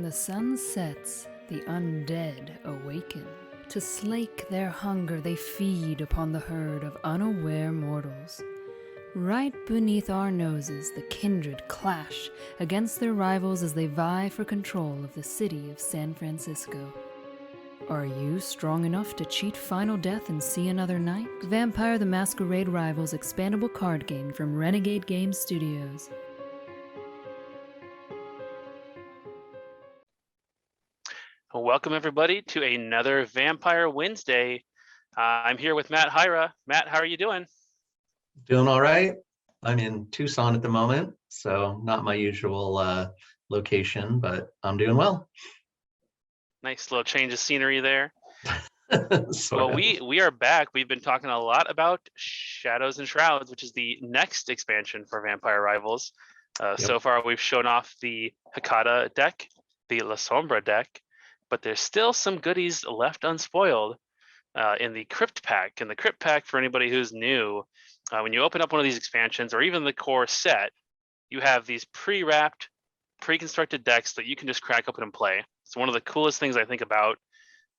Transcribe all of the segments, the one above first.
the sun sets, the undead awaken. To slake their hunger, they feed upon the herd of unaware mortals. Right beneath our noses, the kindred clash against their rivals as they vie for control of the city of San Francisco. Are you strong enough to cheat final death and see another night? Vampire the Masquerade Rivals expandable card game from Renegade Game Studios. Welcome everybody to another Vampire Wednesday. I'm here with Matt Hyra. Matt, how are you doing? Doing all right. I'm in Tucson at the moment, so not my usual location, but I'm doing well. Nice little change of scenery there. Sort Well, we are back. We've been talking a lot about Shadows and Shrouds, which is the next expansion for Vampire Rivals. So far, we've shown off the Hecata deck, the La Sombra deck, but there's still some goodies left unspoiled in the Crypt Pack. And the Crypt Pack, for anybody who's new, when you open up one of these expansions or even the core set, you have these pre-wrapped, pre-constructed decks that you can just crack open and play. So one of the coolest things I think about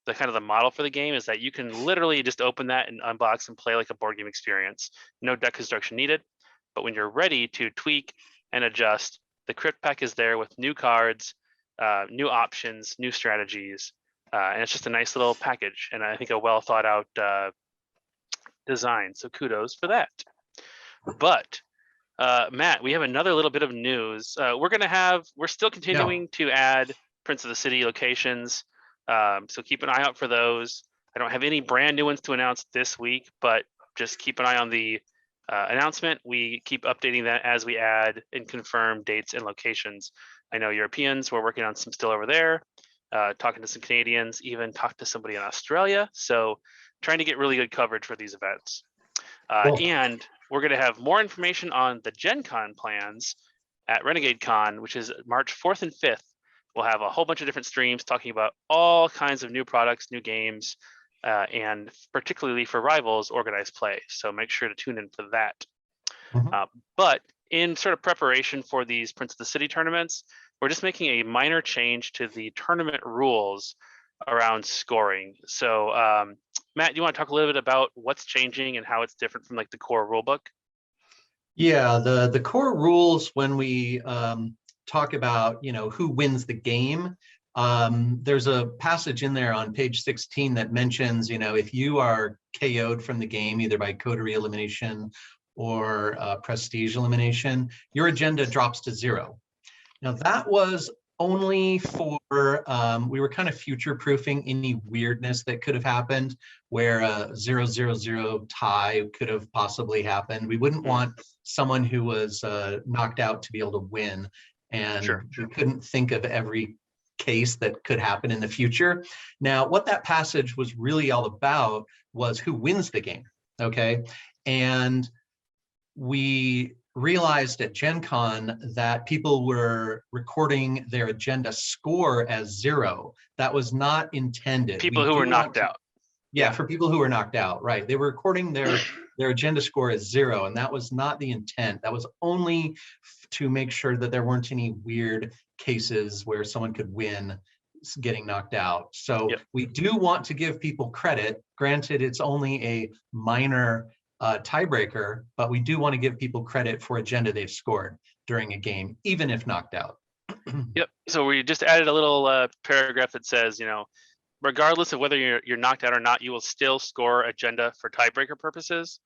the kind of the model for the game is that you can literally just open that and unbox and play like a board game experience. No deck construction needed. But when you're ready to tweak and adjust, the Crypt Pack is there with new cards, new options, new strategies, and it's just a nice little package, and I think a well thought out design. So kudos for that. But Matt, we have another little bit of news. We're still continuing to add Prince of the City locations, so keep an eye out for those. I don't have any brand new ones to announce this week, but just keep an eye on the announcement. We keep updating that as we add and confirm dates and locations. I know Europeans, we're working on some still over there, talking to some Canadians, even talked to somebody in Australia. So trying to get really good coverage for these events. Cool. And we're going to have more information on the Gen Con plans at Renegade Con, which is March 4th and 5th. We'll have a whole bunch of different streams talking about all kinds of new products, new games, and particularly for Rivals, organized play. So make sure to tune in for that. But in sort of preparation for these Prince of the City tournaments, we're just making a minor change to the tournament rules around scoring. So Matt, do you want to talk a little bit about what's changing and how it's different from like the core rulebook? Yeah, the core rules when we talk about, who wins the game, there's a passage in there on page 16 that mentions, if you are KO'd from the game, either by coterie elimination or prestige elimination, your agenda drops to 0. Now that was only for, we were kind of future-proofing any weirdness that could have happened where a 0-0-0 tie could have possibly happened. We wouldn't want someone who was knocked out to be able to win. And we couldn't think of every case that could happen in the future. Now, what that passage was really all about was who wins the game, okay? And we realized at Gen Con that people were recording their agenda score as 0. That was not intended. People who were knocked out. Yeah, for people who were knocked out, right. They were recording their agenda score as 0, and that was not the intent. That was only to make sure that there weren't any weird cases where someone could win getting knocked out. So we do want to give people credit. Granted, it's only a minor tiebreaker, but we do want to give people credit for agenda they've scored during a game, even if knocked out. Yep. So we just added a little paragraph that says, regardless of whether you're knocked out or not, you will still score agenda for tiebreaker purposes.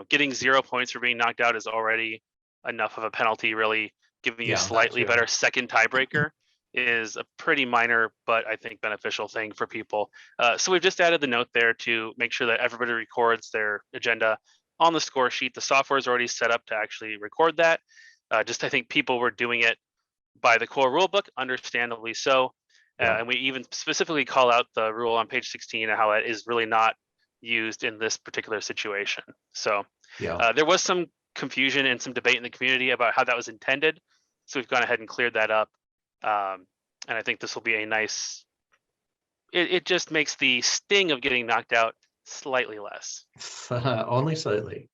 Getting 0 points for being knocked out is already enough of a penalty. Really giving you a slightly better second tiebreaker is a pretty minor, but I think beneficial thing for people. So we've just added the note there to make sure that everybody records their agenda on the score sheet. The software is already set up to actually record that. I think people were doing it by the core rulebook, understandably so. And we even specifically call out the rule on page 16 and how it is really not used in this particular situation. So there was some confusion and some debate in the community about how that was intended. So we've gone ahead and cleared that up. And I think this will be a nice, it just makes the sting of getting knocked out slightly less. Only slightly.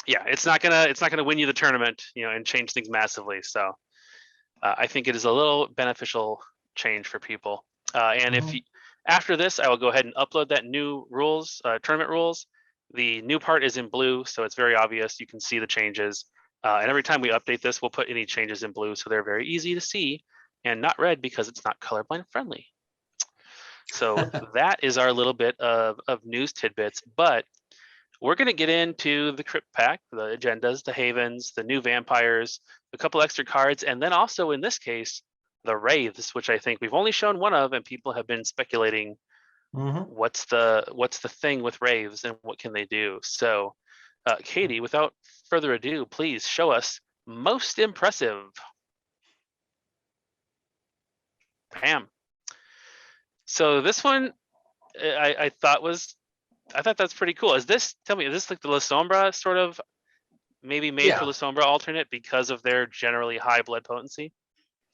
Yeah, it's not gonna win you the tournament, and change things massively. So I think it is a little beneficial change for people. And if Mhm. after this, I will go ahead and upload that new rules, tournament rules. The new part is in blue, so it's very obvious. You can see the changes. And every time we update this, we'll put any changes in blue, so they're very easy to see, and not red because it's not colorblind friendly. So that is our little bit of news tidbits. But we're going to get into the Crypt Pack, the agendas, the havens, the new vampires, a couple extra cards, and then also in this case, the wraiths, which I think we've only shown one of, and people have been speculating Mhm. what's the thing with wraiths and what can they do. So, Katie, without further ado, please show us most impressive. Bam. So this one, I thought that's pretty cool. Is this? Tell me, is this like the La Sombra sort of maybe made for Yeah. La Sombra alternate because of their generally high blood potency?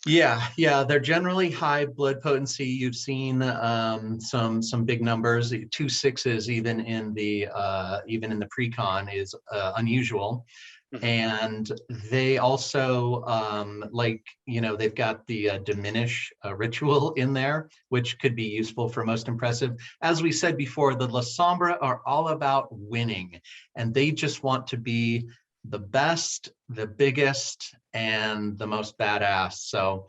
Yeah, they're generally high blood potency. You've seen some big numbers. 2 6s even in the pre-con is unusual. Mhm. And they also they've got the diminish ritual in there, which could be useful for most impressive. As we said before, the La Sombra are all about winning, and they just want to be the best, the biggest, and the most badass. So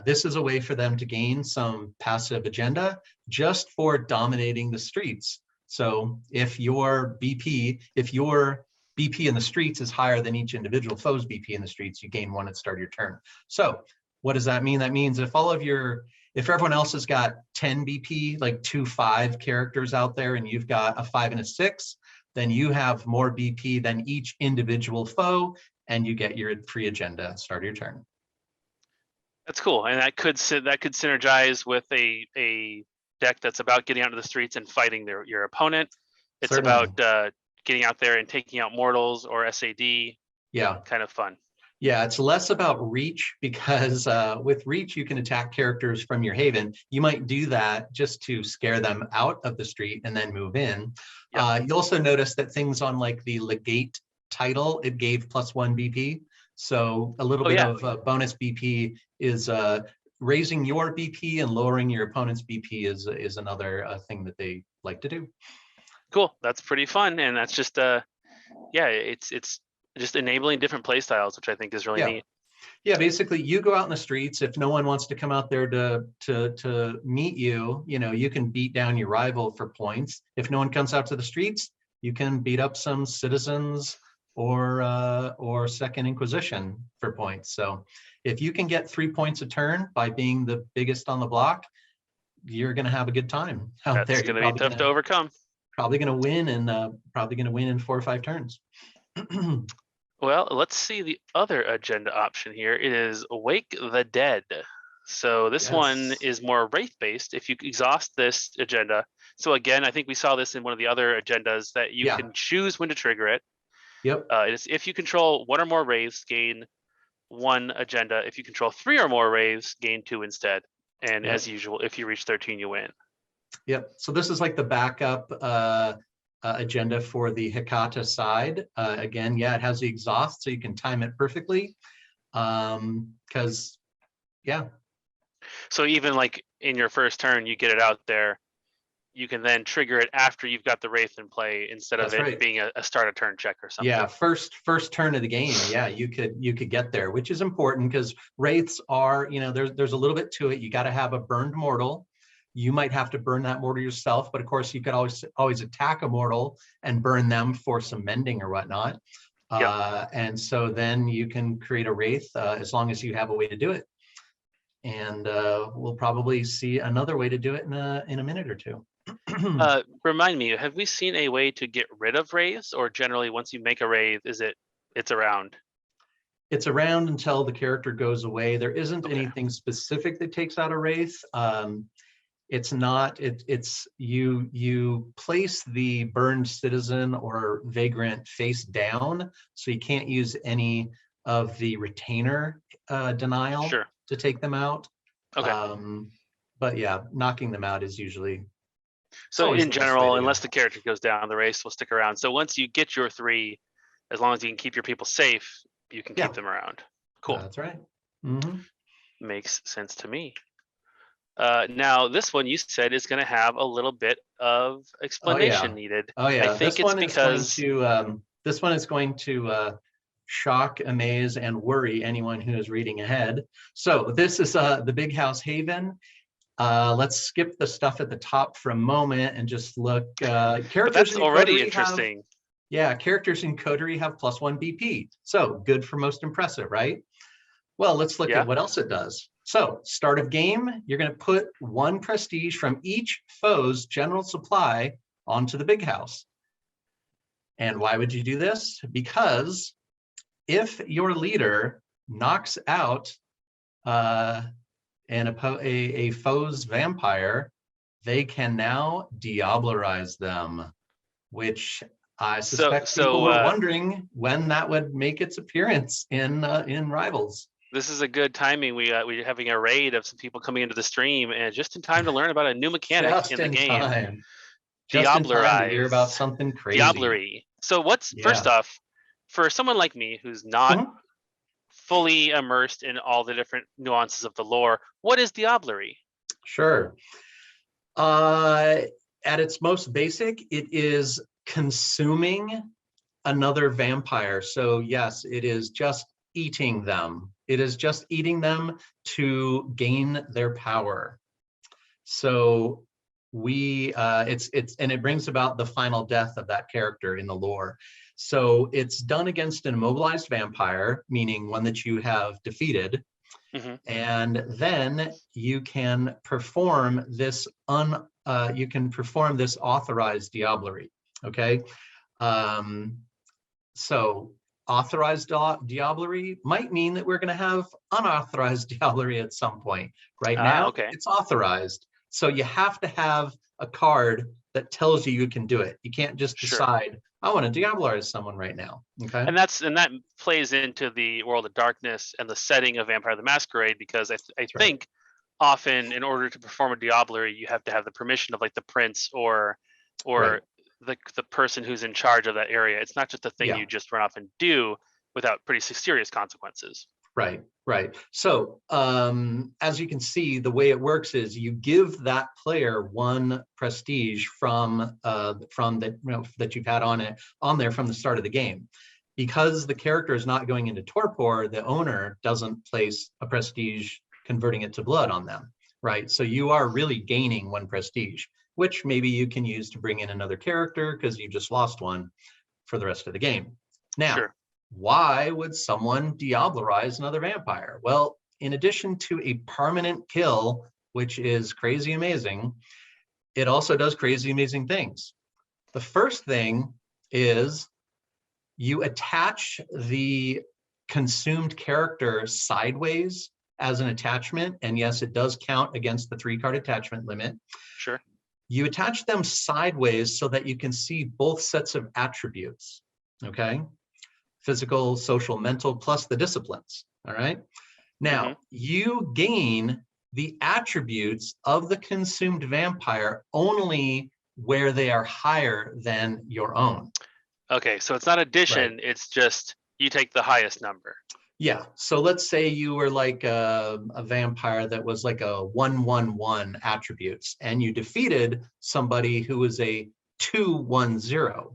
this is a way for them to gain some passive agenda just for dominating the streets. So if your BP in the streets is higher than each individual foe's BP in the streets, you gain 1 at start of your turn. So what does that mean? That means if everyone else has got 10 BP, like 2 5 characters out there, and you've got a 5 and a 6, then you have more BP than each individual foe, and you get your free agenda at start of your turn. That's cool, and that could synergize with a deck that's about getting out into the streets and fighting your opponent. It's Certainly. about getting out there and taking out mortals or SAD. Yeah. Kind of fun. Yeah, it's less about reach because with reach, you can attack characters from your haven. You might do that just to scare them out of the street and then move in. Yep. You also notice that things on like the legate title, it gave +1 BP. So a little bit of bonus BP is raising your BP, and lowering your opponent's BP is another thing that they like to do. Cool. That's pretty fun, and that's just it's just enabling different play styles, which I think is really neat. Yeah, basically you go out in the streets. If no one wants to come out there to meet you, you can beat down your rival for points. If no one comes out to the streets, you can beat up some citizens or Second Inquisition for points. So if you can get 3 points a turn by being the biggest on the block, you're going to have a good time out there. That's going to be tough to overcome. Probably going to win in 4 or 5 turns. Well, let's see the other agenda option here. It is Wake the Dead. So this one is more Wraith based. If you exhaust this agenda, so again, I think we saw this in one of the other agendas that you can choose when to trigger it. Yep. It's if you control 1 or more Wraiths, gain 1 agenda. If you control 3 or more Wraiths, gain 2 instead. And as usual, if you reach 13, you win. Yep. So this is like the backup agenda for the Hecata side. Again, it has the exhaust, so you can time it perfectly. So even like in your first turn, you get it out there, you can then trigger it after you've got the Wraith in play instead of it being a start a turn check or something. Yeah, first turn of the game. Yeah, you could get there, which is important because Wraiths are, there's a little bit to it. You got to have a burned mortal. You might have to burn that mortal yourself, but of course you could always attack a mortal and burn them for some mending or whatnot. And so then you can create a Wraith as long as you have a way to do it. And we'll probably see another way to do it in a minute or two. Remind me, have we seen a way to get rid of Wraiths, or generally once you make a Wraith, it's around? It's around until the character goes away. There isn't anything specific that takes out a Wraith. It's not, it's you place the burned citizen or vagrant face down, so you can't use any of the retainer denial to take them out. But yeah, knocking them out is usually. So in general, unless the character goes down, the Wraiths will stick around. So once you get your 3, as long as you can keep your people safe, you can keep them around. Cool. That's right. Mm-hmm. Makes sense to me. Now, this one you said is going to have a little bit of explanation needed. Oh yeah. I think it's because this one is going to shock, amaze, and worry anyone who is reading ahead. So this is the Big House Haven. Let's skip the stuff at the top for a moment and just look. Characters but that's already Coterie interesting. Characters in Coterie have +1 BP. So good for most impressive, right? Well, let's look at what else it does. So start of game, you're going to put 1 prestige from each foe's general supply onto the Big House. And why would you do this? Because if your leader knocks out a foe's vampire, they can now diablerize them, which I suspect people were wondering when that would make its appearance in Rivals. This is a good timing. We're having a raid of some people coming into the stream, and just in time to learn about a new mechanic in the game. Just in time to hear about something crazy. Diablerie. So what's first off, for someone like me who's not fully immersed in all the different nuances of the lore, what is Diablerie? Sure. At its most basic, it is consuming another vampire. So yes, it is just eating them. It is just eating them to gain their power. So it brings about the final death of that character in the lore. So it's done against an immobilized vampire, meaning one that you have defeated. And then you can perform this authorized Diablerie. Okay. So authorized Diablerie might mean that we're going to have unauthorized Diablerie at some point. Right now, it's authorized. So you have to have a card that tells you can do it. You can't just decide, I want to Diablerize someone right now. Okay. And that plays into the World of Darkness and the setting of Vampire the Masquerade, because I think often in order to perform a Diablerie, you have to have the permission of like the prince or the person who's in charge of that area. It's not just a thing you just run off and do without pretty serious consequences. Right. So as you can see, the way it works is you give that player 1 prestige from that you've had on there from the start of the game. Because the character is not going into torpor, the owner doesn't place a prestige converting it to blood on them. Right. So you are really gaining 1 prestige, which maybe you can use to bring in another character because you just lost 1 for the rest of the game. Now, why would someone Diablerize another vampire? Well, in addition to a permanent kill, which is crazy amazing, it also does crazy amazing things. The first thing is you attach the consumed character sideways as an attachment. And yes, it does count against the 3-card attachment limit. You attach them sideways so that you can see both sets of attributes. Okay. Physical, social, mental, plus the disciplines. All right. Now you gain the attributes of the consumed vampire only where they are higher than your own. Okay, so it's not addition, it's just you take the highest number. Yeah. So let's say you were like a vampire that was like a 1-1-1 attributes, and you defeated somebody who was a 2-1-0.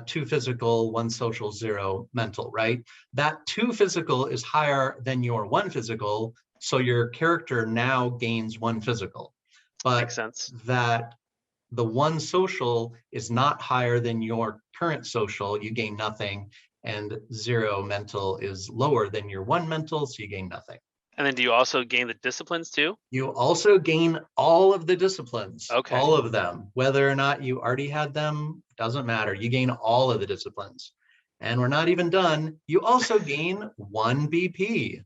2 physical, 1 social, 0 mental, right? That 2 physical is higher than your 1 physical, so your character now gains 1 physical. But makes sense. That the 1 social is not higher than your current social, you gain nothing, and 0 mental is lower than your 1 mental, so you gain nothing. And then do you also gain the disciplines too? You also gain all of the disciplines, okay. All of them. Whether or not you already had them, doesn't matter. You gain all of the disciplines. And we're not even done. You also gain 1 BP,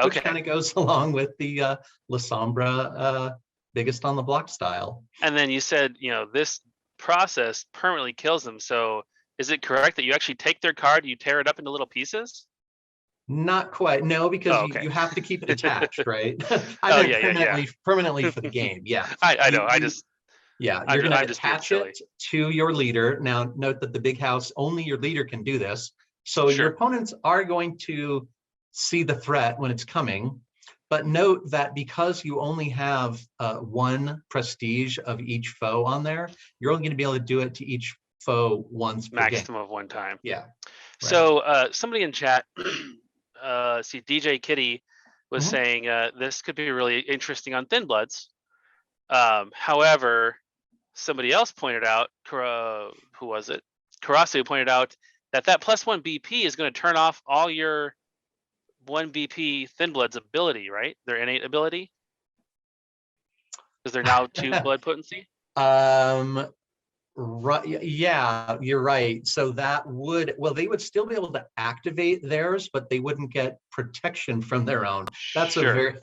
which kind of goes along with the La Sombra biggest on the block style. And then you said, this process permanently kills them. So is it correct that you actually take their card, you tear it up into little pieces? Not quite. No, because you have to keep it attached, right? Permanently for the game. Yeah. I know. You're going to attach it to your leader. Now, note that the Big House, only your leader can do this. So your opponents are going to see the threat when it's coming. But note that because you only have one prestige of each foe on there, you're only going to be able to do it to each foe once per game. Maximum of one time. Yeah. Right. So somebody in chat, see DJ Kitty was Mhm. saying this could be really interesting on Thin Bloods. However, somebody else pointed out, who was it? Karasu pointed out that +1 BP is going to turn off all your 1 BP Thin Blood's ability, right? Their innate ability. Because they're now 2 blood potency. Right. Yeah, you're right. So that would, well, they would still be able to activate theirs, but they wouldn't get protection from their own. That's sure. a very,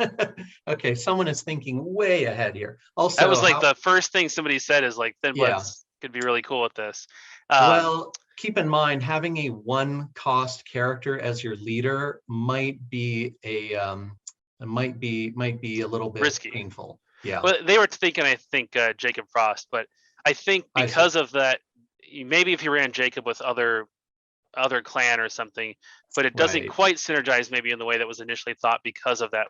okay, someone is thinking way ahead here. Also, that was like the first thing somebody said is like Thin Bloods could be really cool with this. Well, keep in mind, having a 1-cost character as your leader might be a little bit risky, painful. Yeah. Well, they were thinking, I think, Jacob Frost, but I think because of that, maybe if you ran Jacob with other clan or something, but it doesn't quite synergize maybe in the way that was initially thought because of that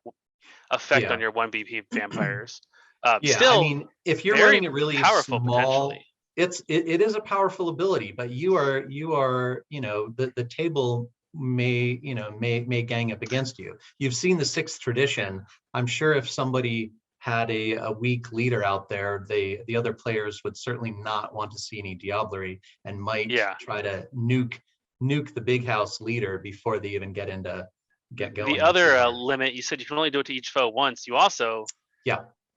effect on your 1 BP vampires. Still, I mean, if you're running a really powerful, small, it is a powerful ability, but you are the table may gang up against you. You've seen the 6th tradition. I'm sure if somebody had a weak leader out there, the other players would certainly not want to see any Diablerie and might try to nuke the big house leader before they even get going. The other limit, you said you can only do it to each foe once. You also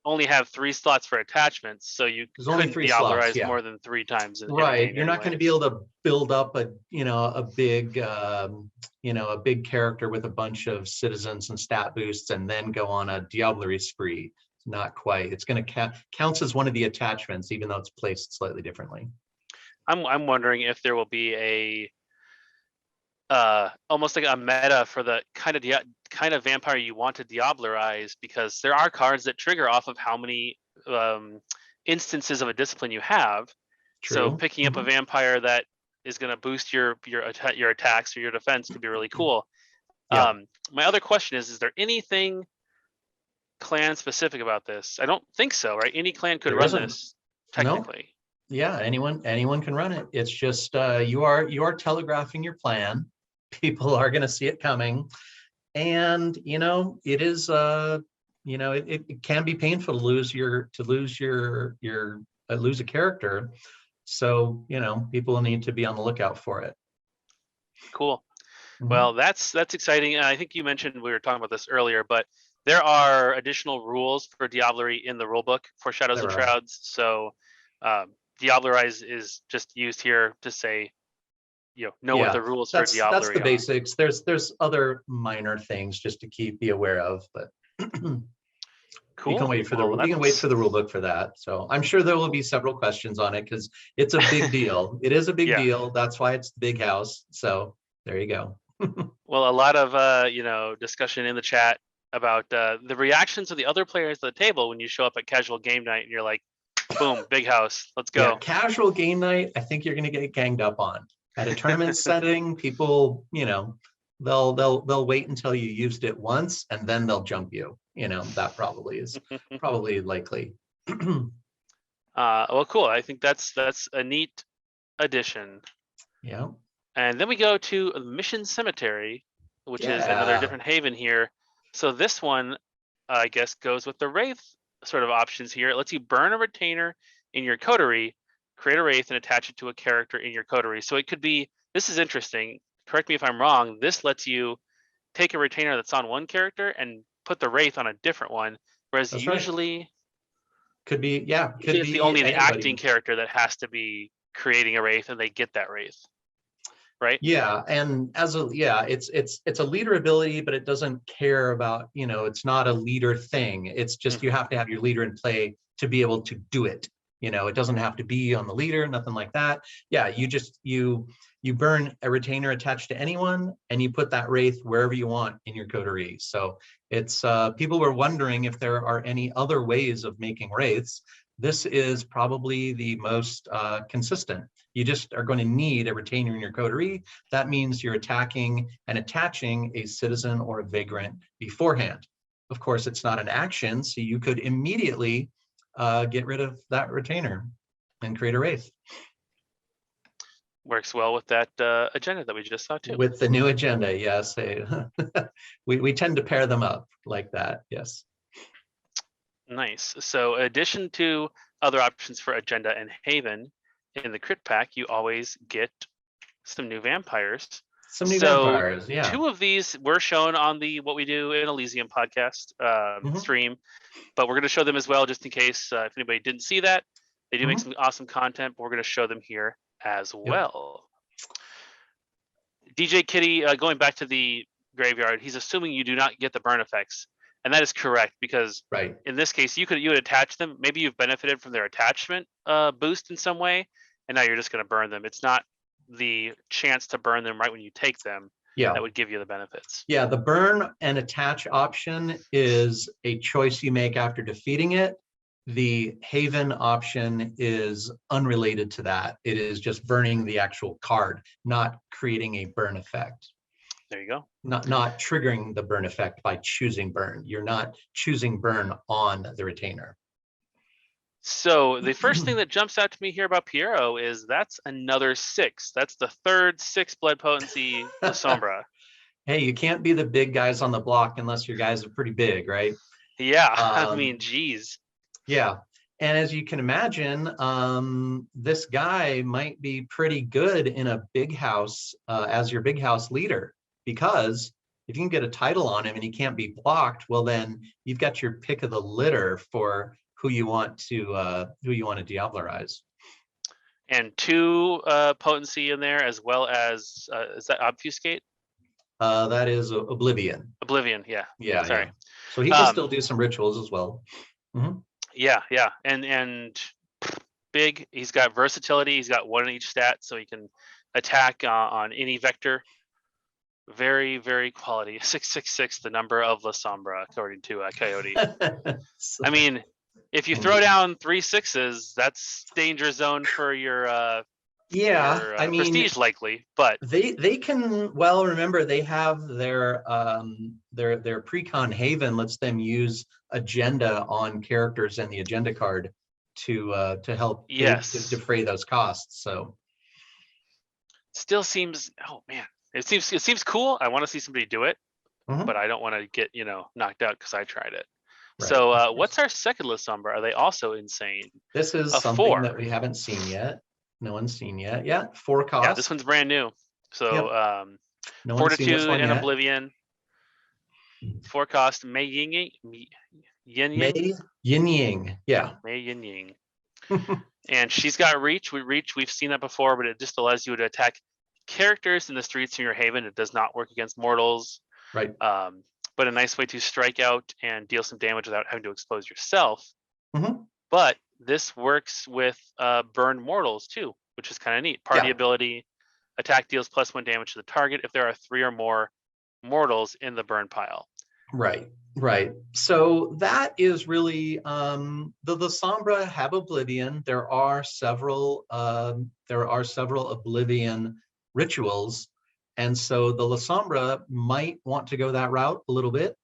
only have 3 slots for attachments, so you couldn't Diablerize more than 3 times in right. a game. You're not going to be able to build up a big character with a bunch of citizens and stat boosts and then go on a Diablerie spree. Not quite. It's going to counts as one of the attachments, even though it's placed slightly differently. I'm wondering if there will be a almost like a meta for the kind of vampire you want to Diablerize, because there are cards that trigger off of how many instances of a discipline you have. True. So picking up a vampire that is going to boost your attacks or your defense could be really cool. Yeah. My other question is there anything clan specific about this? I don't think so, right? Any clan could run this technically. No. Yeah, anyone can run it. It's just you are telegraphing your plan. People are going to see it coming, and it is it can be painful to lose a character. So people need to be on the lookout for it. Cool. Mm-hmm. Well, that's exciting. I think you mentioned, we were talking about this earlier, but there are additional rules for Diablerie in the rulebook for Shadows and Shrouds. So Diablerize is just used here to say, know what the rules for Diablerie that's the are. basics. There's other minor things just to be aware of, but cool. You can wait for the rule book for that. So I'm sure there will be several questions on it because it's a big deal. It is a big deal. That's why it's the big house. So there you go. Well, a lot of discussion in the chat about the reactions of the other players at the table when you show up at casual game night and you're like, boom, big house, let's go. Yeah, casual game night, I think you're going to get ganged up on. At a tournament setting, people, they'll wait until you used it once and then they'll jump you. That probably is likely. Well, cool. I think that's a neat addition. Yeah. And then we go to Mission Cemetery, which is another different haven here. So this one, I guess, goes with the Wraith sort of options here. It lets you burn a retainer in your coterie, create a Wraith, and attach it to a character in your coterie. So it could be, this is interesting, correct me if I'm wrong, this lets you take a retainer that's on one character and put the Wraith on a different one, whereas that's usually could be it's only the acting character that has to be creating a Wraith and they get that Wraith. Right. Yeah, and it's a leader ability, but it doesn't care about, it's not a leader thing. It's just you have to have your leader in play to be able to do it. It doesn't have to be on the leader, nothing like that. Yeah, you burn a retainer attached to anyone and you put that Wraith wherever you want in your coterie. So it's people were wondering if there are any other ways of making Wraiths. This is probably the most consistent. You just are going to need a retainer in your coterie. That means you're attacking and attaching a citizen or a vagrant beforehand. of course, it's not an action, so you could immediately get rid of that retainer and create a wraith. Works well with that agenda that we just saw too. With the new agenda, yes. We tend to pair them up like that, yes. Nice. So in addition to other options for agenda and haven, in the Crypt Pack, you always get some new vampires. Some new vampires, yeah. 2 of these were shown on the What We Do in Elysium podcast stream, but we're going to show them as well just in case if anybody didn't see that. They do make some awesome content, but we're going to show them here as well. DJ Kitty, going back to the graveyard, he's assuming you do not get the burn effects. And that is correct, because in this case, you would attach them. Maybe you've benefited from their attachment boost in some way, and now you're just going to burn them. It's not the chance to burn them right when you take them that would give you the benefits. Yeah, the burn and attach option is a choice you make after defeating it. The haven option is unrelated to that. It is just burning the actual card, not creating a burn effect. There you go. Not triggering the burn effect by choosing burn. You're not choosing burn on the retainer. So the first thing that jumps out to me here about Piero is that's another 6. That's the third 6 blood potency La Sombra. Hey, you can't be the big guys on the block unless your guys are pretty big, right? Yeah, I mean, geez. Yeah, and as you can imagine, this guy might be pretty good in a big house as your big house leader, because if you can get a title on him and he can't be blocked, well, then you've got your pick of the litter for who you want to diablerize. And 2 potency in there, as well as is that obfuscate? That is Oblivion. Oblivion, yeah. Yeah. Sorry. Yeah. So he can still do some rituals as well. Yeah, and big. He's got versatility. He's got 1 in each stat, so he can attack on any vector. Very, very quality. 666, the number of La Sombra, according to Coyote. I mean, if you throw down 3 6s, that's danger zone for your I mean, prestige likely, but they can, well, remember they have their precon haven lets them use agenda on characters and the agenda card to help to defray those costs. So still seems, oh man, it seems cool. I want to see somebody do it, but I don't want to get knocked out because I tried it. Right. So what's our second La Sombra? Are they also insane? This is something 4 that we haven't seen yet. No one's seen yet. Yeah, 4 cost. Yeah, this one's brand new. So no Fortitude and yet. Oblivion. 4 cost. Mei Yin Yin. Mei Yin Ying. Yeah. Mei Yin Ying. And she's got reach. We've seen that before, but it just allows you to attack characters in the streets in your haven. It does not work against mortals. Right. But a nice way to strike out and deal some damage without having to expose yourself. But this works with burned mortals too, which is kind of neat. Party ability, attack deals +1 damage to the target if there are 3 or more mortals in the burn pile. Right. So that is really the La Sombra have Oblivion. There are several Oblivion rituals, and so the La Sombra might want to go that route a little bit.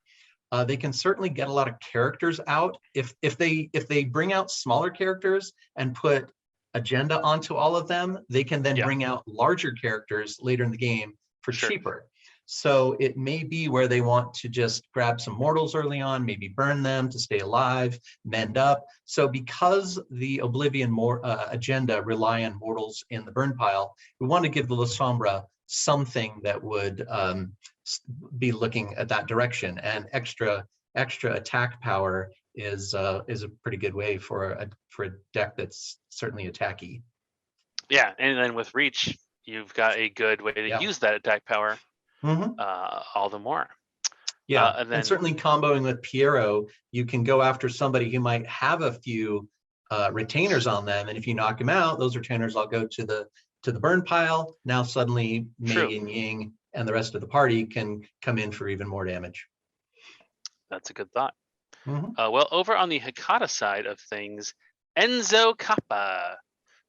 They can certainly get a lot of characters out if they bring out smaller characters and put agenda onto all of them. They can then bring out larger characters later in the game for cheaper. So it may be where they want to just grab some mortals early on, maybe burn them to stay alive, mend up. So because the Oblivion agenda rely on mortals in the burn pile, we want to give the La Sombra something that would be looking at that direction, and extra attack power is a pretty good way for a deck that's certainly attacky. Yeah, and then with reach, you've got a good way to use that attack power all the more. Yeah, and certainly comboing with Piero, you can go after somebody who might have a few retainers on them, and if you knock them out, those retainers all go to the burn pile. Now suddenly Mei and Ying and the rest of the party can come in for even more damage. That's a good thought. Well, over on the Hecata side of things, Enzo Kappa.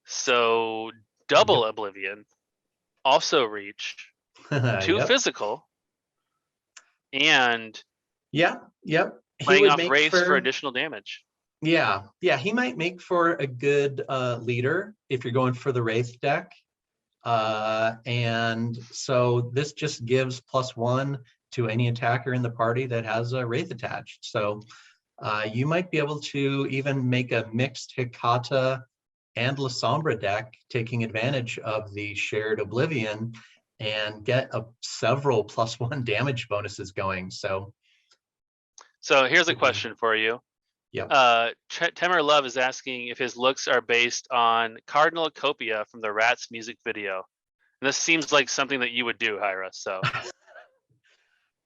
So double Oblivion, also reach, 2 physical, and playing would off make wraiths for for additional damage. yeah, he might make for a good leader if you're going for the Wraith deck. And so this just gives +1 to any attacker in the party that has a Wraith attached. So you might be able to even make a mixed Hecata and La Sombra deck, taking advantage of the shared Oblivion, and get several +1 damage bonuses going. So here's a question for you. Yep. Temer Love is asking if his looks are based on Cardinal Copia from the Rats music video. And this seems like something that you would do, Hyra. So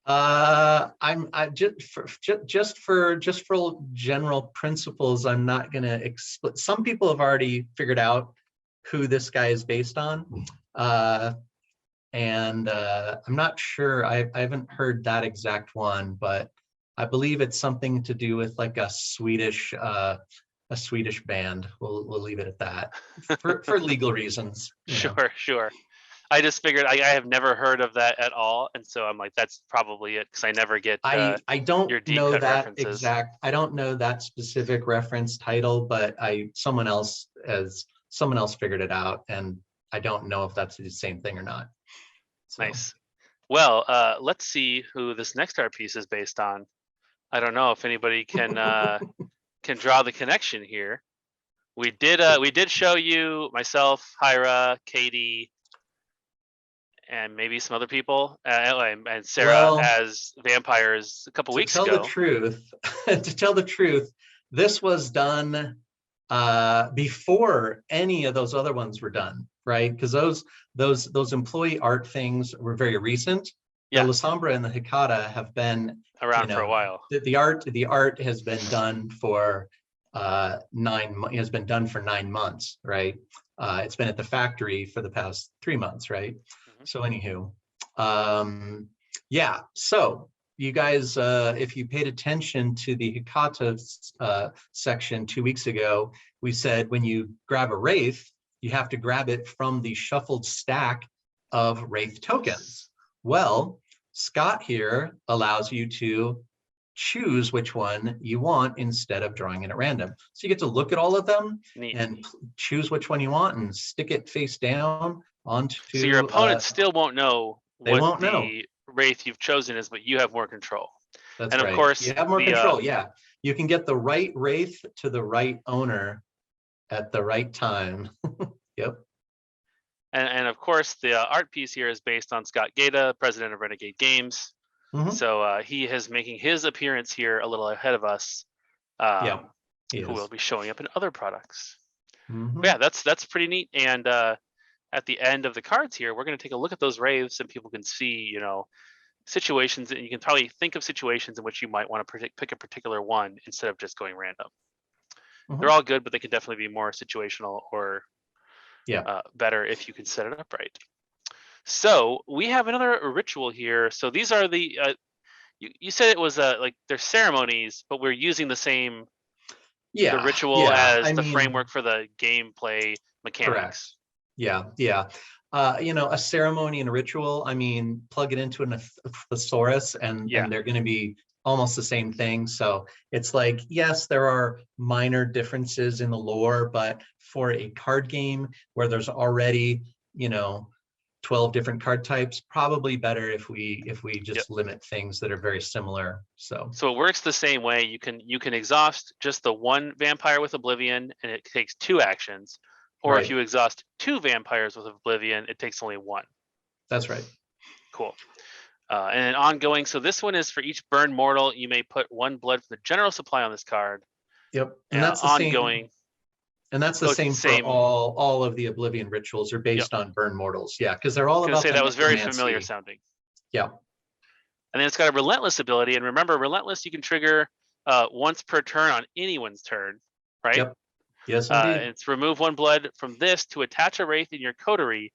I just for general principles, I'm not gonna explain. Some people have already figured out who this guy is based on. And I'm not sure, I haven't heard that exact one, but I believe it's something to do with like a Swedish band. We'll leave it at that for legal reasons. Sure. I just figured I have never heard of that at all, and so I'm like, that's probably it, because I never get I don't your deep know cut that references. I don't know that specific reference title, but someone else figured it out, and I don't know if that's the same thing or not. So. Nice. Well, let's see who this next art piece is based on. I don't know if anybody can can draw the connection here. We did show you, myself, Hyra, Katie, and maybe some other people, and Sarah as vampires a couple weeks ago. To tell the truth, this was done before any of those other ones were done, right? Because those employee art things were very recent. Yeah. The La Sombra and the Hecata have been around for a while. The art has been done for 9 months, right? It's been at the factory for the past 3 months, right? Mm-hmm. So anywho, yeah. So you guys, if you paid attention to the Hecata section 2 weeks ago, we said when you grab a Wraith, you have to grab it from the shuffled stack of Wraith tokens. Well, Scott here allows you to choose which one you want instead of drawing it at random. So you get to look at all of them and choose which one you want and stick it face down onto. So your opponent still won't know what the Wraith you've chosen is, but you have more control. That's and right. Of course, you have more control. Yeah, you can get the right Wraith to the right owner at the right time. Yep. And of course, the art piece here is based on Scott Gaeta, president of Renegade Games. Mm-hmm. So he is making his appearance here a little ahead of us. Yeah, who will be showing up in other products. Mm-hmm. Yeah, that's pretty neat. And at the end of the cards here, we're going to take a look at those wraiths, and people can see, situations, and you can probably think of situations in which you might want to pick a particular one instead of just going random. Mm-hmm. They're all good, but they can definitely be more situational or better if you can set it up right. So we have another ritual here. So these are the you said it was like they're ceremonies, but we're using the same the ritual as the framework for the gameplay mechanics. Correct. Yeah. A ceremony and a ritual, plug it into a thesaurus and they're going to be almost the same thing. So it's like, yes, there are minor differences in the lore, but for a card game where there's already, 12 different card types, probably better if we just limit things that are very similar. So it works the same way. You can exhaust just the one vampire with Oblivion and it takes 2 actions. Or if you exhaust 2 vampires with Oblivion, it takes only 1. That's right. Cool. And ongoing. So this one is for each burned mortal, you may put 1 blood from the general supply on this card. Yep. And that's the ongoing. Same. And that's the same for all of the Oblivion rituals are based on burned mortals. Yeah, because they're all about. That was very familiar sounding. Yeah. And then it's got a relentless ability. And remember, relentless you can trigger once per turn on anyone's turn, right? Yep. Yes, indeed. It's remove 1 blood from this to attach a wraith in your coterie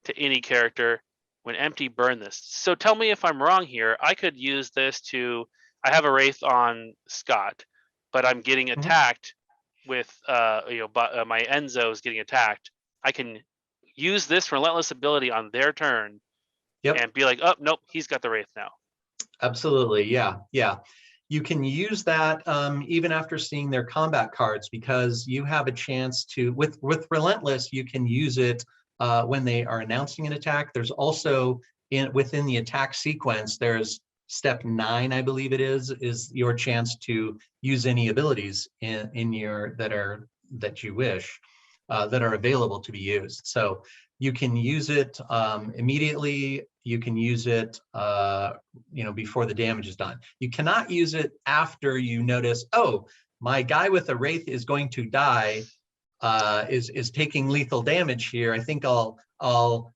to any character. When empty, burn this. So tell me if I'm wrong here. I could use this I have a wraith on Scott, but I'm getting attacked with my Enzo is getting attacked. I can use this relentless ability on their turn and be like, oh nope, he's got the wraith now. Absolutely. Yeah. You can use that even after seeing their combat cards, because you have a chance to, with Relentless, you can use it when they are announcing an attack. There's also within the attack sequence, there's step 9, I believe it is your chance to use any abilities in your that you wish that are available to be used. So you can use it immediately. You can use it, before the damage is done. You cannot use it after you notice, oh, my guy with a Wraith is going to die, is taking lethal damage here. I think I'll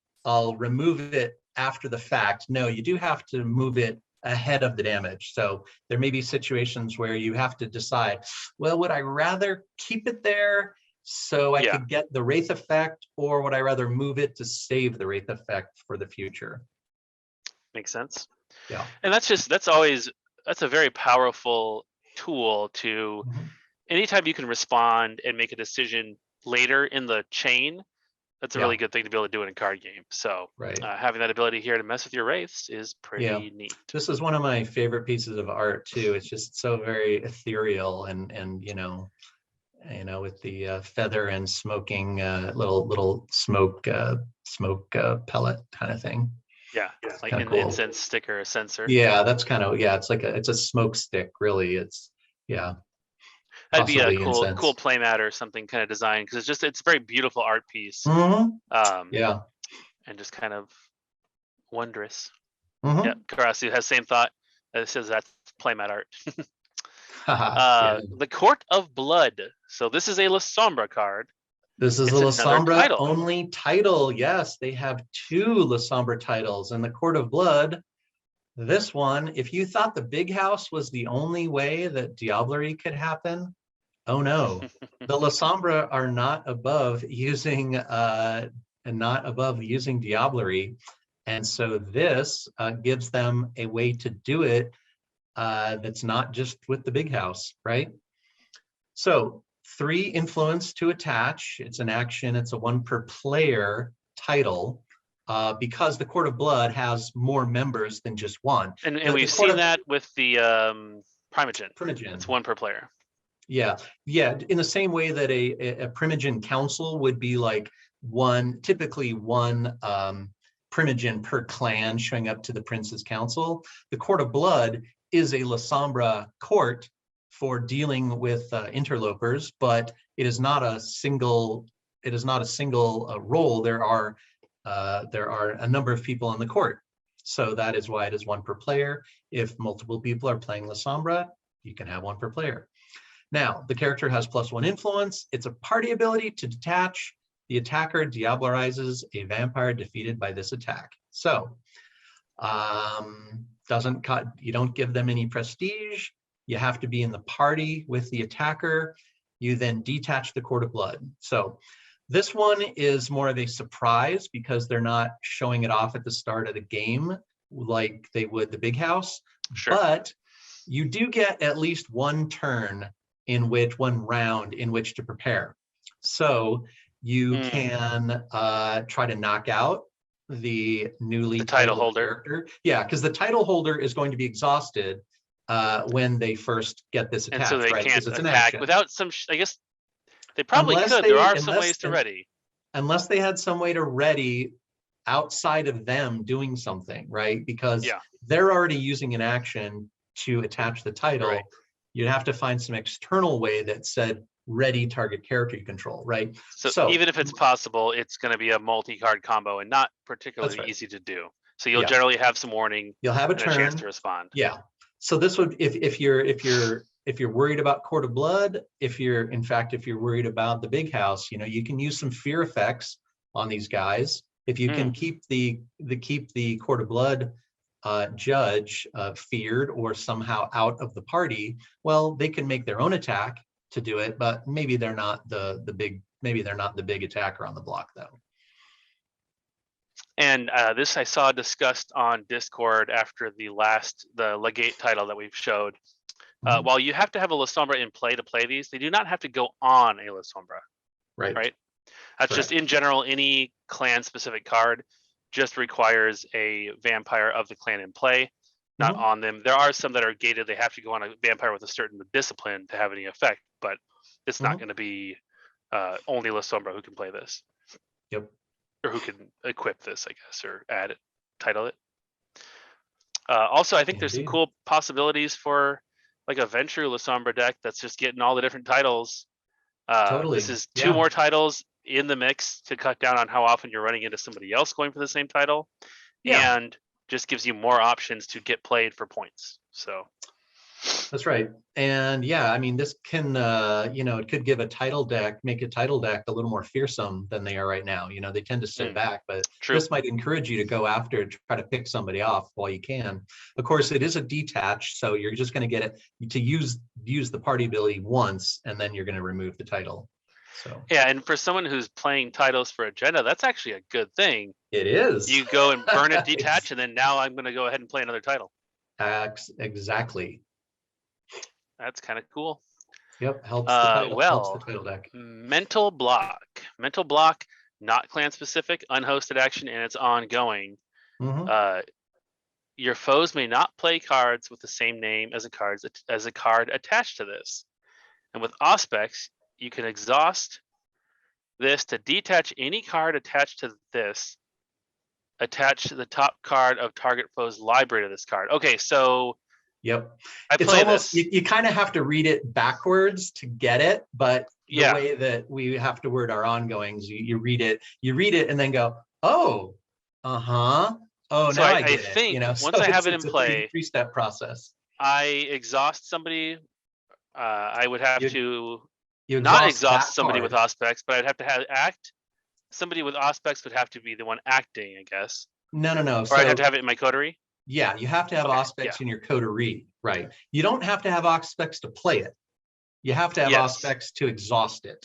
remove it after the fact. No, you do have to move it ahead of the damage. So there may be situations where you have to decide, well, would I rather keep it there so I could get the Wraith effect, or would I rather move it to save the Wraith effect for the future? Makes sense. Yeah. And that's a very powerful tool to, anytime you can respond and make a decision later in the chain, that's a really good thing to be able to do in a card game. So having that ability here to mess with your Wraiths is pretty neat. This is one of my favorite pieces of art too. It's just so very ethereal and with the feather and smoking little smoke pellet kind of thing. Yeah, like an cool. incense stick or a sensor. Yeah, that's kind of, it's like it's a smoke stick, really. It's that'd be a cool playmat or something kind of design, because it's a very beautiful art piece. And just kind of wondrous. Yeah, Karasi has same thought. It says that's playmat art. The Court of Blood. So this is a La Sombra card. This is a La Sombra only title. Yes, they have 2 La Sombra titles. And the Court of Blood, this one, if you thought the big house was the only way that Diablerie could happen, oh no. The La Sombra are not above using Diablerie. And so this gives them a way to do it that's not just with the big house, right? So 3 influence to attach. It's an action. It's a 1 per player title, because the Court of Blood has more members than just 1. And we've seen that with the Primogen. It's 1 per player. Yeah. In the same way that a Primogen council would be like typically one Primogen per clan showing up to the Prince's Council. The Court of Blood is a La Sombra court for dealing with interlopers, but it is not a single role. There are a number of people in the court, so that is why it is 1 per player. If multiple people are playing La Sombra, you can have 1 per player. Now the character has +1 influence. It's a party ability to detach. The attacker diablerizes a vampire defeated by this attack. So you don't give them any prestige. You have to be in the party with the attacker. You then detach the Court of Blood. So this one is more of a surprise because they're not showing it off at the start of the game like they would the big house. Sure. But you do get at least one round in which to prepare. So you can try to knock out the title holder character. Yeah, because the title holder is going to be exhausted when they first get this attached, and so they right? can't it's an attack action. without some. I guess they probably could. There are some ways to ready. Unless they had some way to ready outside of them doing something, right? Because they're already using an action to attach the title. Right. You'd have to find some external way that said ready target character you control, right? So even if it's possible, it's going to be a multi-card combo and not particularly easy to do. So you'll generally have some warning. You'll have a chance to respond. Yeah. So this would, if you're worried about Court of Blood, if you're worried about the big house, you can use some fear effects on these guys. If you can keep the Court of Blood judge feared or somehow out of the party, well, they can make their own attack to do it, but maybe they're not the big attacker on the block though. And this I saw discussed on Discord after the Legate title that we've showed. While you have to have a La Sombra in play to play these, they do not have to go on a La Sombra. Right. That's just in general, any clan specific card just requires a vampire of the clan in play. not on them. There are some that are gated. They have to go on a vampire with a certain discipline to have any effect, but it's not going to be only La Sombra who can play this. Yep. Or who can equip this, I guess, or add it, title it. Also, I think there's some cool possibilities for like a Venture La Sombra deck that's just getting all the different titles. Totally. This is 2 more titles in the mix to cut down on how often you're running into somebody else going for the same title. Yeah. And just gives you more options to get played for points. So that's right. And yeah, I mean, this can, it could give make a title deck a little more fearsome than they are right now. They tend to sit back, but this might encourage you to go after, try to pick somebody off while you can. Of course, it is a detach, so you're just going to get it to use the party ability once, and then you're going to remove the title. So yeah, and for someone who's playing titles for agenda, that's actually a good thing. It is. You go and burn it, detach, and then now I'm going to go ahead and play another title. Exactly. That's kind of cool. Yep, helps the title deck. Mental block. Mental block, not clan specific, unhosted action, and it's ongoing. Your foes may not play cards with the same name as a card attached to this. And with Auspex, you can exhaust this to detach any card attached to this. Attach the top card of target foe's library to this card. Okay, so yep, it's almost you kind of have to read it backwards to get it, but the way that we have to word our ongoings, you read it and then go, oh, oh, so now I get think it. Once I have it in play, three-step process. I exhaust somebody. I would have to not exhaust somebody with Auspex, but I'd have to have act. Somebody with Auspex would have to be the one acting, I guess. No. Or I'd have to have it in my coterie. Yeah, you have to have Auspex in your coterie, right? You don't have to have Auspex to play it. You have to have Auspex to exhaust it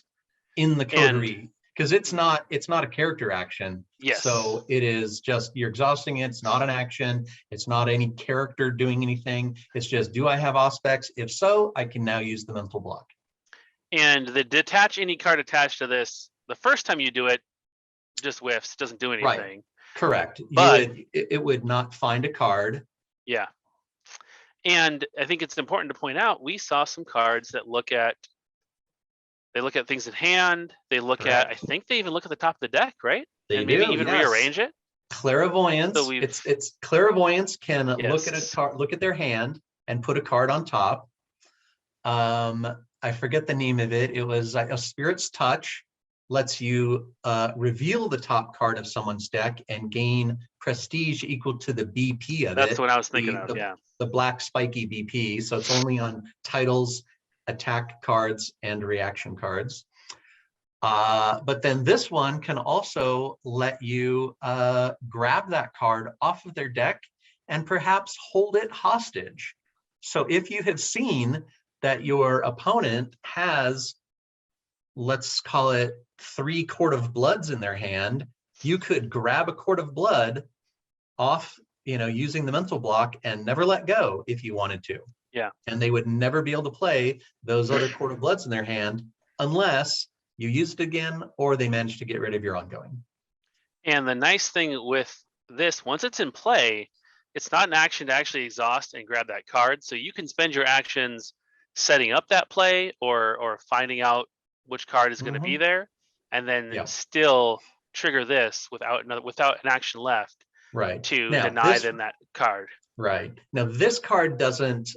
in the coterie, because it's not a character action. Yes. So it is just you're exhausting it. It's not an action. It's not any character doing anything. It's just, do I have Auspex? If so, I can now use the mental block. And the detach any card attached to this, the first time you do it, just whiffs, doesn't do anything. Right. Correct. But it would not find a card. Yeah. And I think it's important to point out, we saw some cards that look at things in hand. They look at, I think they even look at the top of the deck, right? They maybe even rearrange it. Clairvoyance. So it's clairvoyance can look at a card, look at their hand and put a card on top. I forget the name of it. It was a Spirit's Touch. Lets you reveal the top card of someone's deck and gain prestige equal to the BP of it. That's what I was thinking of, the black spiky BP. So it's only on titles, attack cards, and reaction cards. But then this one can also let you grab that card off of their deck and perhaps hold it hostage. So if you have seen that your opponent has, let's call it 3 Court of Bloods in their hand, you could grab a Court of Blood off, using the mental block and never let go if you wanted to. Yeah. And they would never be able to play those other Court of Bloods in their hand unless you use it again or they manage to get rid of your ongoing. And the nice thing with this, once it's in play, it's not an action to actually exhaust and grab that card. So you can spend your actions setting up that play or finding out which card is going to be there, and then still trigger this without an action left, right? To deny them that card. Right. Now this card doesn't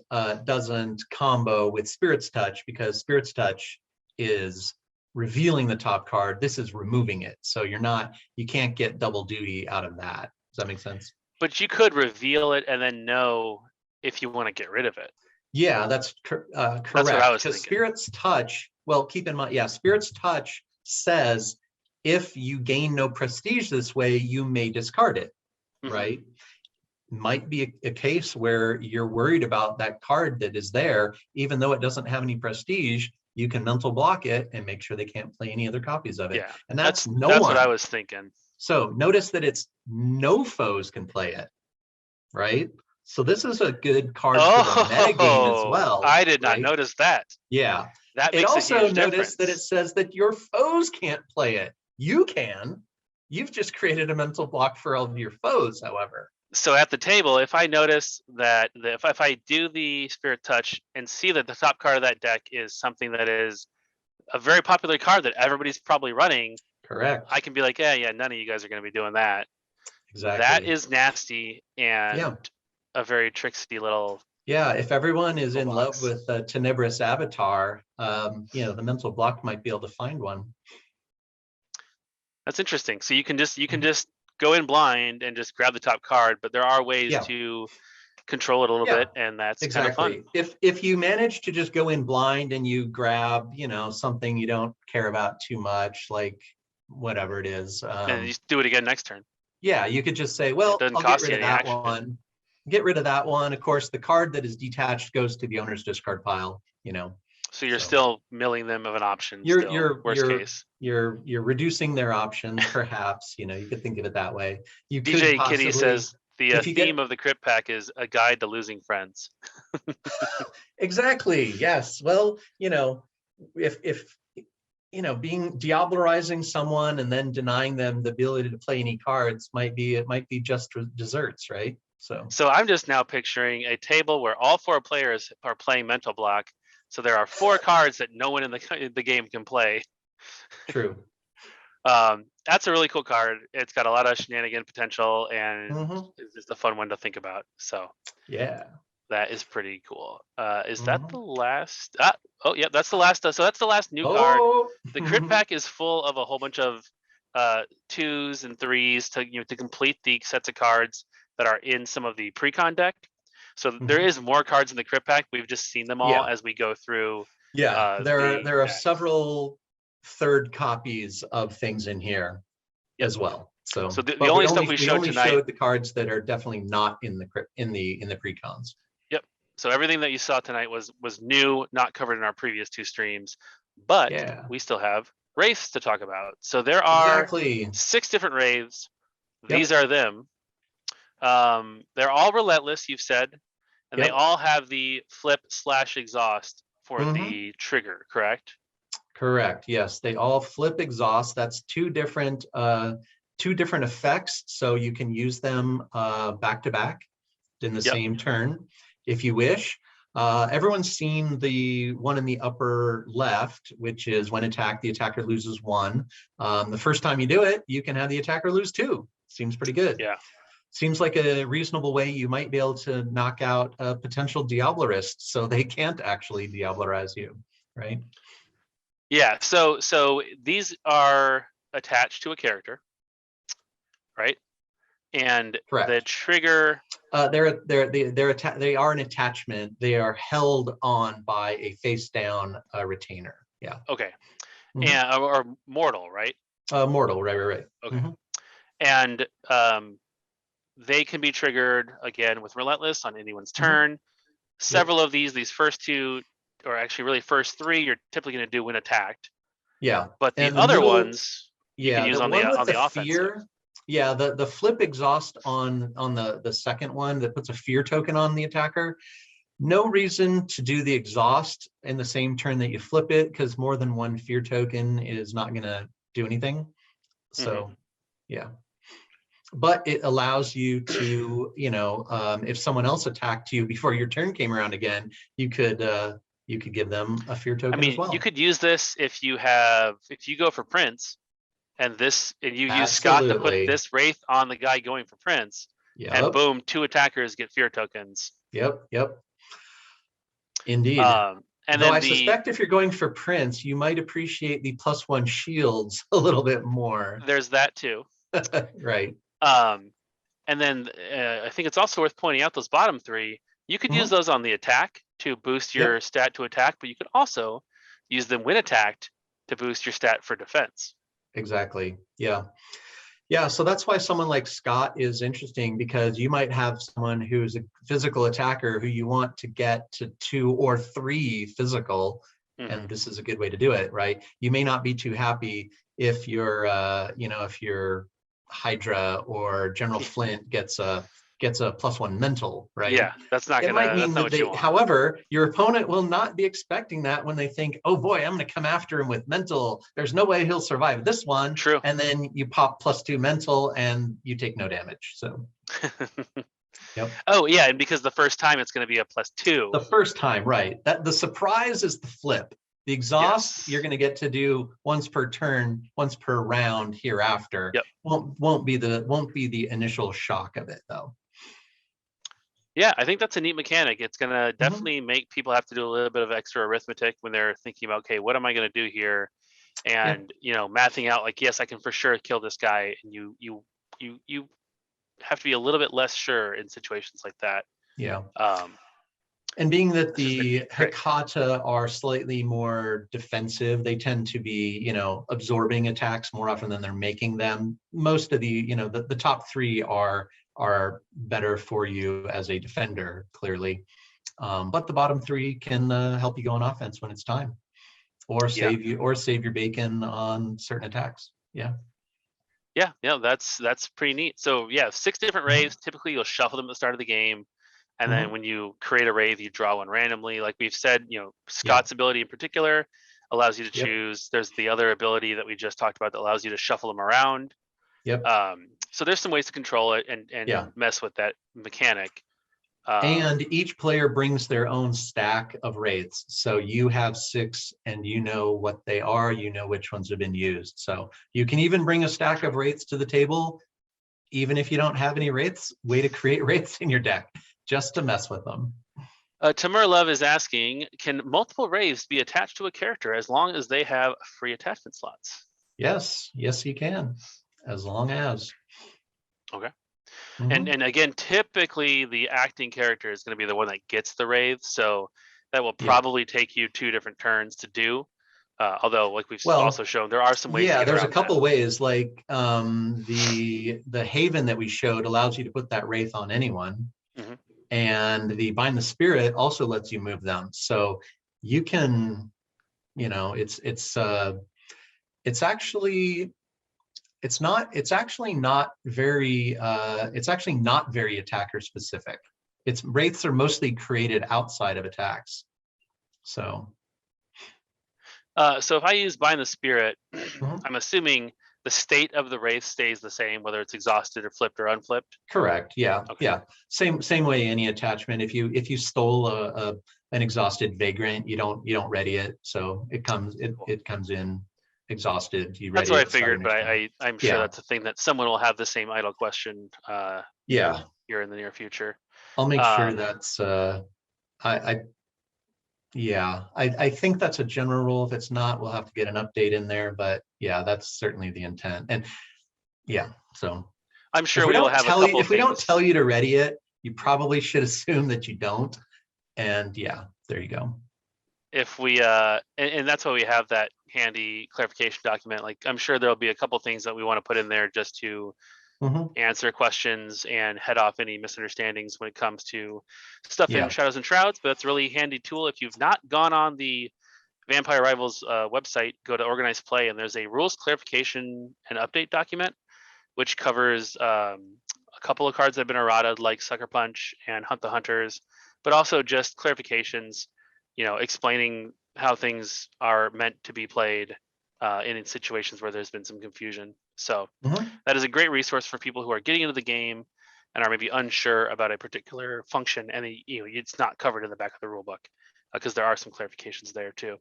combo with Spirit's Touch, because Spirit's Touch is revealing the top card. This is removing it. So you can't get double duty out of that. Does that make sense? But you could reveal it and then know if you want to get rid of it. Yeah, that's correct. That's what I was thinking. Spirit's Touch, well, keep in mind, Spirit's Touch says if you gain no prestige this way, you may discard it, right? Might be a case where you're worried about that card that is there, even though it doesn't have any prestige, you can mental block it and make sure they can't play any other copies of it. Yeah, and that's what I was thinking. So notice that it's no foes can play it, right? So this is a good card for the metagame as well. I did not notice that. Yeah. That makes also notice that it says that your foes can't play it. You can. You've just created a mental block for all of your foes, however. So at the table, if I notice that if I do the Spirit Touch and see that the top card of that deck is something that is a very popular card that everybody's probably running, Correct. I can be like, yeah, none of you guys are going to be doing that. Exactly. That is nasty and Yeah. a very tricksy little. Yeah, if everyone is in love box. with a Tenebrous Avatar, the mental block might be able to find one. That's interesting. So you can just go in blind and just grab the top card, but there are ways Yeah. to control it a little Yeah, bit, and that's exactly. kind of fun. If you manage to just go in blind and you grab, something you don't care about too much, like whatever it is, And you just do it again next turn. yeah, you could just say, well, doesn't I'll get cost rid you of any that action. one. Get rid of that one. Of course, the card that is detached goes to the owner's discard pile. So you're still milling them of an option. Worst case. You're reducing their options, perhaps. You could think of it that way. You could DJ possibly, Kitty says the if you theme of the Crypt Pack is a guide to losing friends. Exactly. Yes. Well, if being diablerizing someone and then denying them the ability to play any cards might be just desserts, right? So I'm just now picturing a table where all 4 players are playing mental block. So there are 4 cards that no one in the game can play. True. That's a really cool card. It's got a lot of shenanigan potential, and it's just a fun one to think about. So yeah, that is pretty cool. Is that the last? Oh yeah, that's the last. So that's the last new card. The Crypt Pack is full of a whole bunch of 2s and 3s to complete the sets of cards that are in some of the pre-con deck. So there is more cards in the Crypt Pack. We've just seen them all as we go through. Yeah, there are several third copies of things in here as well. So the only stuff we showed tonight, showed the cards that are definitely not in the pre-cons. Yep. So everything that you saw tonight was new, not covered in our previous 2 streams, but we still have wraiths to talk about. So there are 6 different wraiths. These are them. They're all relentless, you've said, and they all have the flip/exhaust for the trigger, correct? Correct. Yes, they all flip exhaust. That's two different effects, so you can use them back to back in the same turn if you wish. Everyone's seen the one in the upper left, which is when attacked, the attacker loses 1. The first time you do it, you can have the attacker lose 2. Seems pretty good. Yeah. Seems like a reasonable way you might be able to knock out a potential Diablerist so they can't actually Diablerize you, right? Yeah, so these are attached to a character, right? And the trigger. They are an attachment. They are held on by a face down retainer. Yeah. Okay. And or mortal, right? Mortal, right. Okay. And they can be triggered again with relentless on anyone's turn. Several of these first 2, or actually really first 3, you're typically going to do when attacked. Yeah. But the other ones you can use on the offensive. Fear, yeah, the flip exhaust on the second one that puts a fear token on the attacker. No reason to do the exhaust in the same turn that you flip it, because more than 1 fear token is not going to do anything. So yeah. But it allows you to, if someone else attacked you before your turn came around again, you could give them a fear token as well. You could use this if you go for Prince, and you use Scott to put this Wraith on the guy going for Prince, and boom, 2 attackers get fear tokens. Yep. Indeed. And though I suspect if you're going for Prince, you might appreciate the +1 shields a little bit more. There's that too. Right. And then I think it's also worth pointing out those bottom 3. You could use those on the attack to boost your stat to attack, but you could also use them when attacked to boost your stat for defense. Exactly. Yeah. Yeah. So that's why someone like Scott is interesting, because you might have someone who's a physical attacker who you want to get to 2 or 3 physical. And this is a good way to do it, right? You may not be too happy if you're, if your Hydra or General Flint gets a gets a +1 mental, right? Yeah, that's not It might that's mean not that what they, you want. however, your opponent will not be expecting that when they think, oh boy, I'm going to come after him with mental. There's no way he'll survive this one. True. And then you pop +2 mental and you take no damage. So, yep. Oh yeah, and because the first time it's going to be a +2. The first time, right? That the surprise is the flip. The exhaust Yes. you're going to get to do once per turn, once per round hereafter. Yep. Won't be the initial shock of it though. Yeah, I think that's a neat mechanic. It's going to definitely make people have to do a little bit of extra arithmetic when they're thinking about, okay, what am I going to do here? And mathing out like, yes, I can for sure kill this guy, and you have to be a little bit less sure in situations like that. Yeah. Um, And being that the great. Hekata are slightly more defensive, they tend to be, absorbing attacks more often than they're making them. Most of the, the top 3 are better for you as a defender, clearly. But the bottom 3 can help you go on offense when it's time, or save your bacon on certain attacks. Yeah. Yeah, that's pretty neat. So yeah, 6 different wraiths. Typically, you'll shuffle them at the start of the game, and then when you create a wraith, you draw one randomly. Like we've said, Scott's ability in particular allows you to choose. There's the other ability that we just talked about that allows you to shuffle them around. Yep. So there's some ways to control it and mess with that mechanic. And each player brings their own stack of wraiths. So you have 6 and you know what they are, you know which ones have been used. So you can even bring a stack of wraiths to the table, even if you don't have any wraiths. Way to create wraiths in your deck, just to mess with them. Tamur Love is asking, can multiple wraiths be attached to a character as long as they have free attachment slots? Yes, you can, as long as. Okay. And again, typically the acting character is going to be the one that gets the wraith, so that will probably take you 2 different turns to do. Although, like we've also shown, there are some ways. Yeah, to get there's a around couple that. ways. Like the Haven that we showed allows you to put that wraith on anyone, and the Bind the Spirit also lets you move them. So you can, it's actually not very attacker specific. Its wraiths are mostly created outside of attacks. So if I use Bind the Spirit, I'm assuming the state of the wraith stays the same, whether it's exhausted or flipped or unflipped. Correct. Yeah. Okay. Yeah. Same way any attachment. If you stole an exhausted vagrant, you don't ready it, so it comes in exhausted. You ready. That's what I figured, but I'm sure that's a thing that someone will have the same idle question. Here in the near future. I'll make sure that's I think that's a general rule. If it's not, we'll have to get an update in there, but yeah, that's certainly the intent. And so I'm sure we will have a couple if we don't tell you to ready it, you probably should assume that you don't. And yeah, there you go. If we and that's why we have that handy clarification document. Like I'm sure there'll be a couple things that we want to put in there just to answer questions and head off any misunderstandings when it comes to stuff in Shadows and Shrouds. But that's a really handy tool. If you've not gone on the Vampire Rivals website, go to Organized Play, and there's a rules clarification and update document, which covers a couple of cards that have been errata, like Sucker Punch and Hunt the Hunters, but also just clarifications, explaining how things are meant to be played in situations where there's been some confusion. So that is a great resource for people who are getting into the game and are maybe unsure about a particular function, and it's not covered in the back of the rule book because there are some clarifications there too.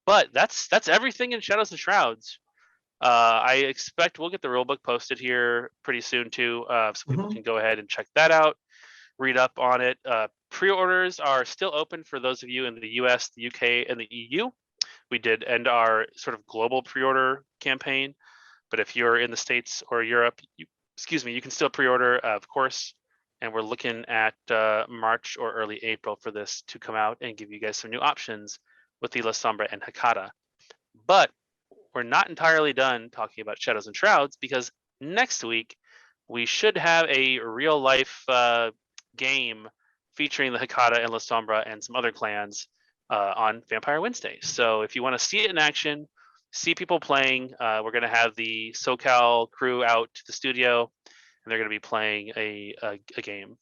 But that's everything in Shadows and Shrouds. I expect we'll get the rulebook posted here pretty soon too, so people can go ahead and check that out, read up on it. Pre-orders are still open for those of you in the US, the UK, and the EU. We did end our sort of global pre-order campaign, but if you're in the States or Europe, you can still pre-order, of course. And we're looking at March or early April for this to come out and give you guys some new options with the La Sombra and Hekata. But we're not entirely done talking about Shadows and Shrouds, because next week we should have a real life game featuring the Hekata and La Sombra and some other clans on Vampire Wednesday. So if you want to see it in action, see people playing, we're going to have the SoCal crew out to the studio and they're going to be playing a game.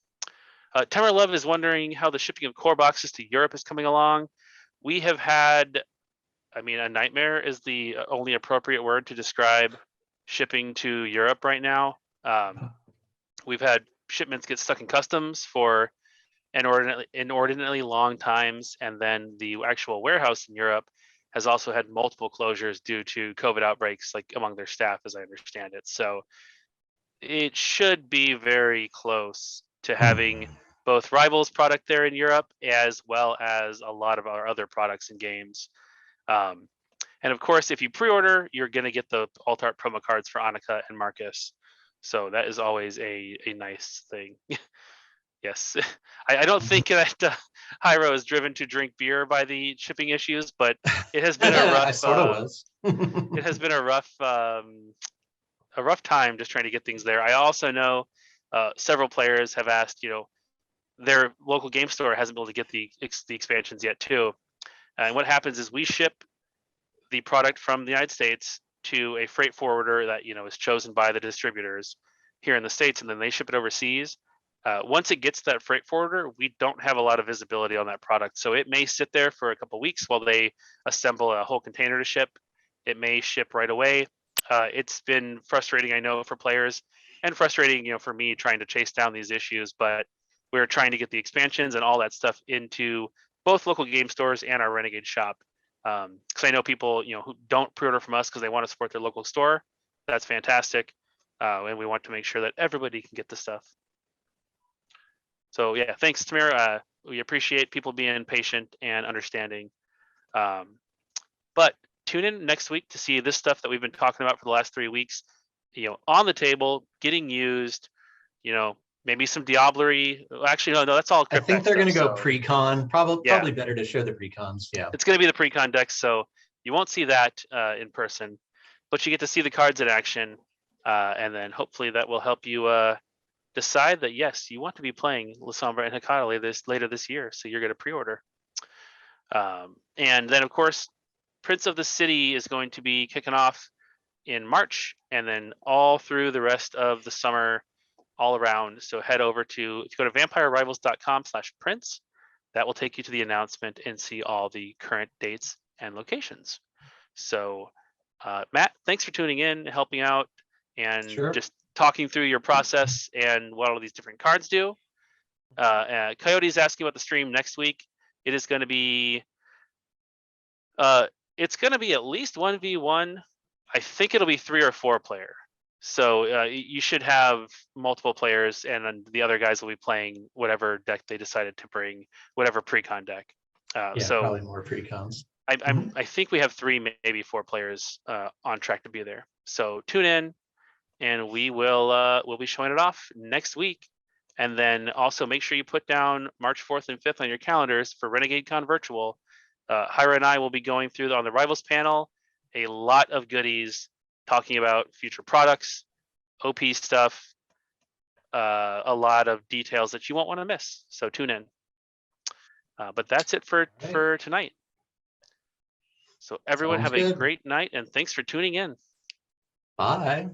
Tamara Love is wondering how the shipping of core boxes to Europe is coming along. We have had, I mean, a nightmare is the only appropriate word to describe shipping to Europe right now. We've had shipments get stuck in customs for inordinately long times, and then the actual warehouse in Europe has also had multiple closures due to COVID outbreaks, like among their staff, as I understand it. So it should be very close to having both Rivals product there in Europe, as well as a lot of our other products and games. And of course, if you pre-order, you're going to get the alt art promo cards for Annika and Marcus. So that is always a nice thing. Yes, I don't think that Hyra is driven to drink beer by the shipping issues, but it has been a rough. I sort of was. It has been a rough time just trying to get things there. I also know several players have asked, their local game store hasn't been able to get the expansions yet too. And what happens is we ship the product from the United States to a freight forwarder that is chosen by the distributors here in the States, and then they ship it overseas. Once it gets to that freight forwarder, we don't have a lot of visibility on that product. So it may sit there for a couple of weeks while they assemble a whole container to ship. It may ship right away. It's been frustrating, I know, for players, and frustrating, for me trying to chase down these issues. But we're trying to get the expansions and all that stuff into both local game stores and our Renegade shop. Because I know people, who don't pre-order from us because they want to support their local store. That's fantastic, and we want to make sure that everybody can get the stuff. So yeah, thanks, Tamara. We appreciate people being patient and understanding. But tune in next week to see this stuff that we've been talking about for the last 3 weeks, on the table, getting used, maybe some Diablerie. Actually, no, that's all Crypt I think Pack they're going to stuff, go so pre-con. Probably Yeah. better to show the pre-cons. Yeah. it's going to be the pre-con decks, so you won't see that in person, but you get to see the cards in action, and then hopefully that will help you decide that yes, you want to be playing Lasombra and Hecata later this year, so you're going to pre-order. And then of course, Prince of the City is going to be kicking off in March, and then all through the rest of the summer, all around. So head over to, if you go to vampirerivals.com/prince, that will take you to the announcement and see all the current dates and locations. So Matt, thanks for tuning in, helping out, and Sure. just talking through your process and what all these different cards do. Coyote's asking about the stream next week. It is going to be it's going to be at least 1v1. I think it'll be 3 or 4 player. So you should have multiple players, and then the other guys will be playing whatever deck they decided to bring, whatever pre-con deck. Yeah, so probably more pre-cons. I think we have 3, maybe 4 players on track to be there. So tune in, and we'll be showing it off next week. And then also make sure you put down March 4th and 5th on your calendars for Renegade Con Virtual. Hyra and I will be going through on the Rivals panel a lot of goodies, talking about future products, OP stuff, a lot of details that you won't want to miss. So tune in. But that's it for tonight. So everyone Sounds have a good. great night, and thanks for tuning in. Bye.